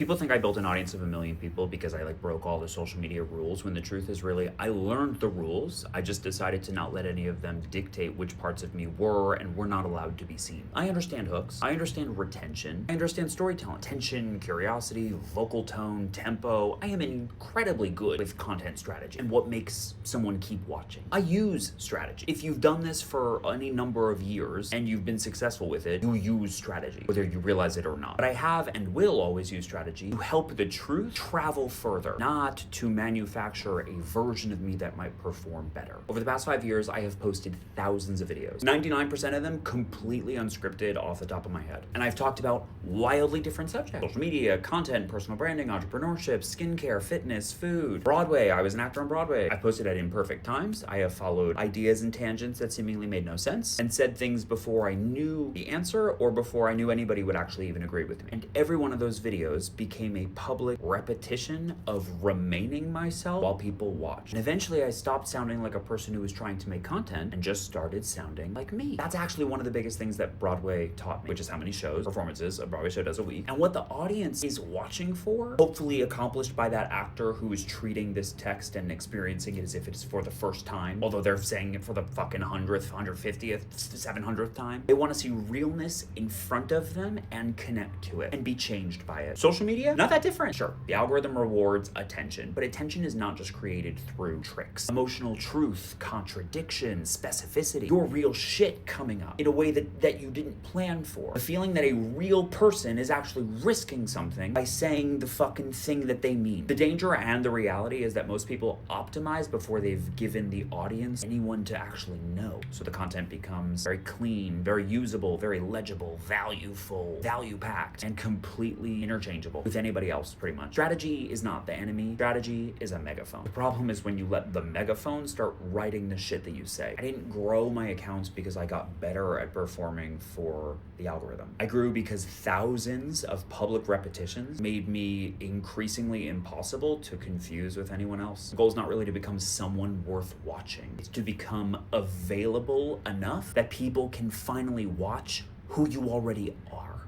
People think I built an audience of 1 million people because I broke all the social media rules, when the truth is really I learned the rules. I just decided to not let any of them dictate which parts of me were and were not allowed to be seen. I understand hooks. I understand retention. I understand storytelling. Tension, curiosity, vocal tone, tempo. I am incredibly good with content strategy and what makes someone keep watching. I use strategy. If you've done this for any number of years and you've been successful with it, you use strategy, whether you realize it or not. But I have and will always use strategy to help the truth travel further, not to manufacture a version of me that might perform better. Over the past 5 years, I have posted thousands of videos, 99% of them completely unscripted off the top of my head. And I've talked about wildly different subjects: social media, content, personal branding, entrepreneurship, skincare, fitness, food, Broadway. I was an actor on Broadway. I posted at imperfect times. I have followed ideas and tangents that seemingly made no sense and said things before I knew the answer or before I knew anybody would actually even agree with me. And every one of those videos became a public repetition of remaining myself while people watched. And eventually I stopped sounding like a person who was trying to make content and just started sounding like me. That's actually one of the biggest things that Broadway taught me, which is how many performances a Broadway show does a week, and what the audience is watching for, hopefully accomplished by that actor who is treating this text and experiencing it as if it's for the first time, although they're saying it for the fucking 100th, 150th, 700th time. They want to see realness in front of them and connect to it and be changed by it. Social media, not that different. Sure, the algorithm rewards attention, but attention is not just created through tricks. Emotional truth, contradiction, specificity, your real shit coming up in a way that you didn't plan for. The feeling that a real person is actually risking something by saying the fucking thing that they mean. The danger and the reality is that most people optimize before they've given the audience anyone to actually know. So the content becomes very clean, very usable, very legible, valueful, value-packed, and completely interchangeable with anybody else, pretty much. Strategy is not the enemy. Strategy is a megaphone. The problem is when you let the megaphone start writing the shit that you say. I didn't grow my accounts because I got better at performing for the algorithm. I grew because thousands of public repetitions made me increasingly impossible to confuse with anyone else. The goal is not really to become someone worth watching. It's to become available enough that people can finally watch who you already are.